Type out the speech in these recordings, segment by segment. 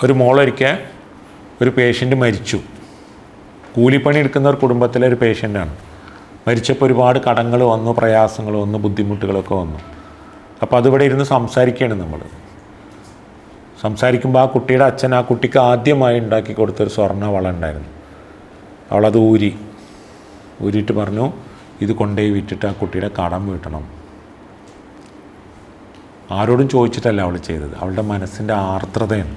ഒരു മോളൊരിക്കൽ ഒരു പേഷ്യൻ്റ് മരിച്ചു. കൂലിപ്പണി എടുക്കുന്ന ഒരു കുടുംബത്തിലെ ഒരു പേഷ്യൻ്റാണ്. മരിച്ചപ്പോൾ ഒരുപാട് കടങ്ങൾ വന്നു, പ്രയാസങ്ങൾ വന്നു, ബുദ്ധിമുട്ടുകളൊക്കെ വന്നു. അപ്പോൾ അതിവിടെ ഇരുന്ന് സംസാരിക്കുകയാണ് നമ്മൾ. സംസാരിക്കുമ്പോൾ ആ കുട്ടിയുടെ അച്ഛൻ ആ കുട്ടിക്ക് ആദ്യമായി ഉണ്ടാക്കി കൊടുത്തൊരു സ്വർണ്ണ വള ഉണ്ടായിരുന്നു. അവളത് ഊരിയിട്ട് പറഞ്ഞു, ഇത് കൊണ്ടുപോയി വിറ്റിട്ട് ആ കുട്ടിയുടെ കടം വീട്ടണം. ആരോടും ചോദിച്ചിട്ടല്ല അവൾ ചെയ്തത്, അവളുടെ മനസ്സിൻ്റെ ആർദ്രതയാണ്.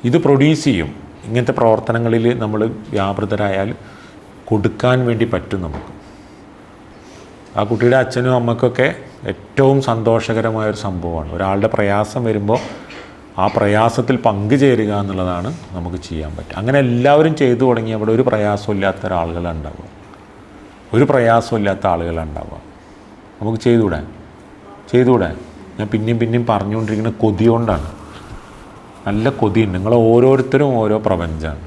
ഇത് പ്രൊഡ്യൂസ് ചെയ്യും. ഇങ്ങനത്തെ പ്രവർത്തനങ്ങളിൽ നമ്മൾ വ്യാപൃതരായാൽ കൊടുക്കാൻ വേണ്ടി പറ്റും നമുക്ക്. ആ കുട്ടിയുടെ അച്ഛനും അമ്മക്കൊക്കെ ഏറ്റവും സന്തോഷകരമായൊരു സംഭവമാണ്. ഒരാളുടെ പ്രയാസം വരുമ്പോൾ ആ പ്രയാസത്തിൽ പങ്കുചേരുക എന്നുള്ളതാണ് നമുക്ക് ചെയ്യാൻ പറ്റുക. അങ്ങനെ എല്ലാവരും ചെയ്തു തുടങ്ങി അവിടെ ഒരു പ്രയാസമില്ലാത്ത ഒരാളുകളുണ്ടാവുക, ഒരു പ്രയാസമില്ലാത്ത ആളുകളുണ്ടാവുക. നമുക്ക് ചെയ്തുകൂടെ? ഞാൻ പിന്നെയും പറഞ്ഞുകൊണ്ടിരിക്കുന്ന കൊതിയോണ്ടാണ്. നല്ല കൊതിയുണ്ട്. നിങ്ങൾ ഓരോരുത്തരും ഓരോ പ്രപഞ്ചമാണ്.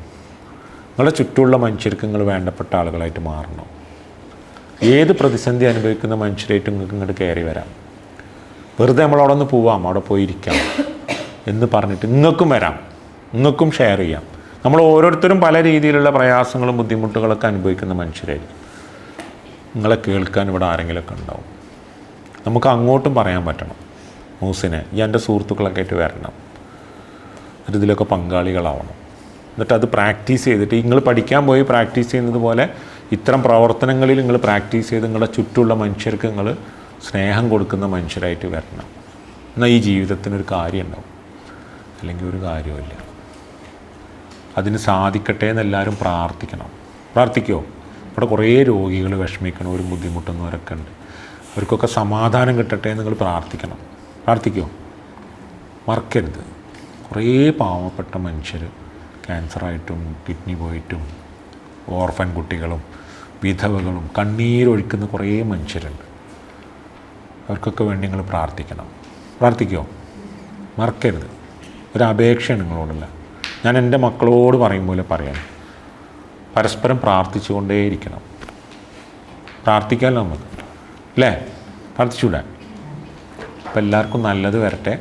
നിങ്ങളുടെ ചുറ്റുമുള്ള മനുഷ്യർക്ക് നിങ്ങൾ വേണ്ടപ്പെട്ട ആളുകളായിട്ട് മാറണം. ഏത് പ്രതിസന്ധി അനുഭവിക്കുന്ന മനുഷ്യരായിട്ട് നിങ്ങൾക്ക് ഇങ്ങോട്ട് കയറി വരാം. വെറുതെ നമ്മളവിടെ ഒന്ന് പോവാം, അവിടെ പോയിരിക്കാം എന്ന് പറഞ്ഞിട്ട് നിങ്ങൾക്കും വരാം, നിങ്ങൾക്കും ഷെയർ ചെയ്യാം. നമ്മൾ ഓരോരുത്തരും പല രീതിയിലുള്ള പ്രയാസങ്ങളും ബുദ്ധിമുട്ടുകളൊക്കെ അനുഭവിക്കുന്ന മനുഷ്യരായിരിക്കും. നിങ്ങളെ കേൾക്കാൻ ഇവിടെ ആരെങ്കിലുമൊക്കെ ഉണ്ടാവും. നമുക്ക് അങ്ങോട്ടും പറയാൻ പറ്റണം, മൂസിനെ ഈ എൻ്റെ സുഹൃത്തുക്കളൊക്കെ ആയിട്ട് വരണം, എന്നിട്ട് ഇതിലൊക്കെ പങ്കാളികളാവണം. എന്നിട്ട് അത് പ്രാക്ടീസ് ചെയ്തിട്ട് നിങ്ങൾ പഠിക്കാൻ പോയി പ്രാക്ടീസ് ചെയ്യുന്നത് പോലെ ഇത്തരം പ്രവർത്തനങ്ങളിൽ നിങ്ങൾ പ്രാക്ടീസ് ചെയ്ത് നിങ്ങളുടെ ചുറ്റുമുള്ള മനുഷ്യർക്ക് നിങ്ങൾ സ്നേഹം കൊടുക്കുന്ന മനുഷ്യരായിട്ട് വരണം. എന്നാൽ ഈ ജീവിതത്തിനൊരു കാര്യം ഉണ്ടാവും, അല്ലെങ്കിൽ ഒരു കാര്യമില്ല. അതിന് സാധിക്കട്ടെ എന്നെല്ലാവരും പ്രാർത്ഥിക്കുമോ? ഇവിടെ കുറേ രോഗികൾ വിഷമിക്കണവരും ബുദ്ധിമുട്ടുന്നവരൊക്കെ ഉണ്ട്. അവർക്കൊക്കെ സമാധാനം കിട്ടട്ടെ എന്ന് നിങ്ങൾ പ്രാർത്ഥിക്കുമോ? മറക്കരുത്. കുറേ പാവപ്പെട്ട മനുഷ്യർ ക്യാൻസറായിട്ടും കിഡ്നി പോയിട്ടും ഓർഫൻ കുട്ടികളും വിധവകളും കണ്ണീരൊഴിക്കുന്ന കുറേ മനുഷ്യരുണ്ട്. അവർക്കൊക്കെ വേണ്ടി നിങ്ങൾ പ്രാർത്ഥിക്കുമോ? മറക്കരുത്. ഒരു അപേക്ഷയാണ് നിങ്ങളോടുള്ള. ഞാൻ എൻ്റെ മക്കളോട് പറയും പോലെ പറയാൻ, പരസ്പരം പ്രാർത്ഥിച്ചുകൊണ്ടേയിരിക്കണം. പ്രാർത്ഥിക്കാമല്ലോ നമുക്ക്, അല്ലേ? പ്രാർത്ഥിച്ചൂടെ? അപ്പോൾ എല്ലാവർക്കും നല്ലത് വരട്ടെ.